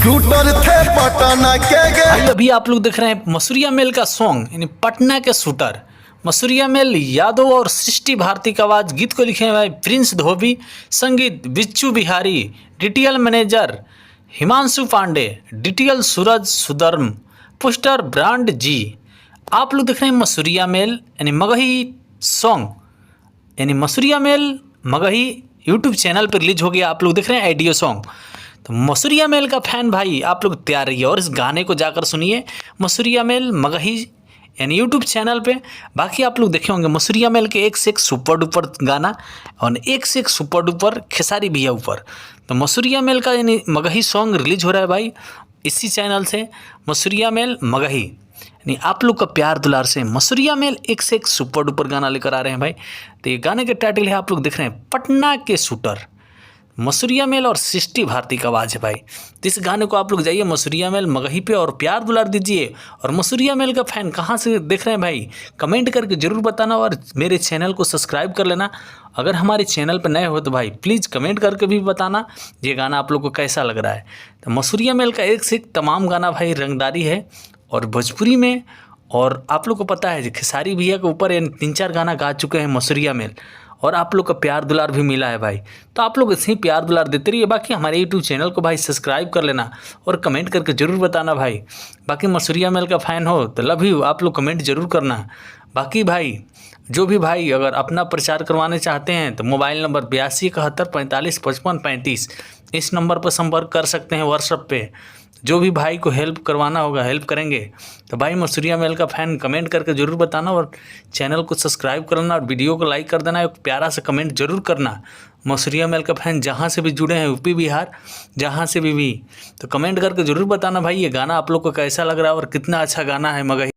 Shooter थे पटना के भाई अभी आप लोग देख रहे हैं मसूरिया मेल का सॉन्ग यानी पटना के शूटर। मसूरिया मेल यादव और सृष्टि भारती का आवाज़, गीत को लिखे हैं भाई Prince Dhobi, Sangeet Bichchu Bihari, DTL manager Himanshu Pandey, DTL Suraj Sudharm, poster brand ji. आप लोग देख रहे हैं मसूरिया मेल यानी मगही सॉन्ग, यानी मसूरिया मेल मगही यूट्यूब चैनल पर रिलीज हो गया। आप लोग देख रहे हैं ऑडियो सॉन्ग। तो मसूरिया मेल का फैन भाई आप लोग तैयार रहिए और इस गाने को जाकर सुनिए मसूरिया मेल मगही यानी यूट्यूब चैनल पे। बाकी आप लोग देखे होंगे मसूरिया मेल के एक से एक सुपर डुपर गाना और एक से एक सुपर डुपर खेसारी भैया ऊपर। तो मसूरिया मेल का यानी मगही सॉन्ग रिलीज हो रहा है भाई इसी चैनल से, मसूरिया मेल मगही। यानी आप लोग का प्यार दुलार से मसूरिया मेल एक से एक सुपर डुपर गाना लेकर आ रहे हैं भाई। तो ये गाने के टाइटल है आप लोग देख रहे हैं पटना के शूटर। मसूरिया मेल और सृष्टि भारती का आवाज़ है भाई। तो इस गाने को आप लोग जाइए मसूरिया मेल मगही पे और प्यार दुलार दीजिए। और मसूरिया मेल का फ़ैन कहाँ से देख रहे हैं भाई कमेंट करके ज़रूर बताना और मेरे चैनल को सब्सक्राइब कर लेना। अगर हमारे चैनल पर नए हो तो भाई प्लीज़ कमेंट करके भी बताना ये गाना आप लोग को कैसा लग रहा है। तो मसूरिया मेल का एक से एक तमाम गाना भाई रंगदारी है और भोजपुरी में। और आप लोग को पता है खेसारी भैया के ऊपर 3-4 गाना गा चुके हैं मसूरिया मेल और आप लोग का प्यार दुलार भी मिला है भाई। तो आप लोग ऐसे ही प्यार दुलार देते रहिए। बाकी हमारे यूट्यूब चैनल को भाई सब्सक्राइब कर लेना और कमेंट करके ज़रूर बताना भाई। बाकी मसूरिया मेल का फ़ैन हो तो लव यू, आप लोग कमेंट ज़रूर करना। बाकी भाई जो भी भाई अगर अपना प्रचार करवाने चाहते हैं तो मोबाइल नंबर 8271455535 इस नंबर पर संपर्क कर सकते हैं व्हाट्सएप पे। जो भी भाई को हेल्प करवाना होगा हेल्प करेंगे। तो भाई मसूरिया मेल का फ़ैन कमेंट करके ज़रूर बताना और चैनल को सब्सक्राइब करना और वीडियो को लाइक कर देना। एक प्यारा सा कमेंट ज़रूर करना। मसूरिया मेल का फ़ैन जहाँ से भी जुड़े हैं यूपी बिहार जहाँ से भी तो कमेंट करके ज़रूर बताना भाई ये गाना आप लोग को कैसा लग रहा है और कितना अच्छा गाना है मगही।